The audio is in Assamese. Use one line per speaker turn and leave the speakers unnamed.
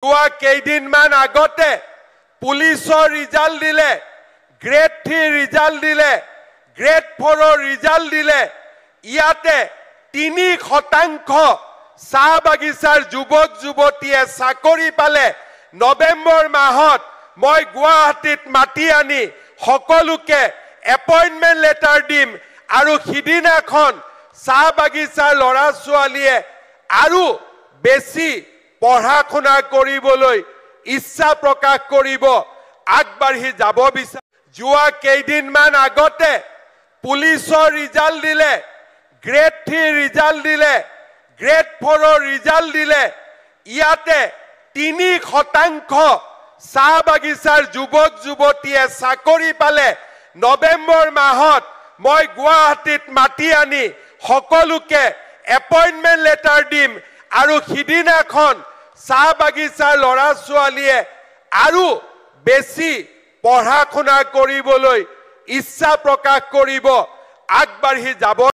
কেইদিনমান আগতে পুলিচৰ ৰিজাল্ট দিলে, গ্ৰেড 3 ৰিজাল্ট দিলে, গ্ৰেড 4 ৰিজাল্ট দিলে। ইয়াতে 3% চাহ বাগিচাৰ যুৱক যুৱতীয়ে চাকৰি পালে। নৱেম্বৰ মাহত মই গুৱাহাটীত মাতি আনি সকলোকে এপইণ্টমেণ্ট লেটাৰ দিম আৰু সিদিনাখন চাহ বাগিচাৰ ল'ৰা ছোৱালীয়ে আৰু বেছি পঢ়া শুনা কৰিবলৈ ইচ্ছা প্ৰকাশ কৰিব, আগবাঢ়ি যাব বিচাৰে। যোৱা কেইদিনমান আগতে পুলিচৰ ৰিজাল্ট দিলে, গ্ৰেড 3 ৰিজাল্ট দিলে, গ্ৰেড 4 ৰিজাল্ট দিলে। ইয়াতে 3% চাহ বাগিচাৰ যুৱক যুৱতীয়ে চাকৰি পালে। নৱেম্বৰ মাহত মই গুৱাহাটীত মাতি আনি সকলোকে এপইণ্টমেণ্ট লেটাৰ দিম আৰু সিদিনাখন চাহ বাগিচাৰ ল'ৰা ছোৱালীয়ে আৰু বেছি পঢ়া শুনা কৰিবলৈ ইচ্ছা প্ৰকাশ কৰিব, আগবাঢ়ি যাব।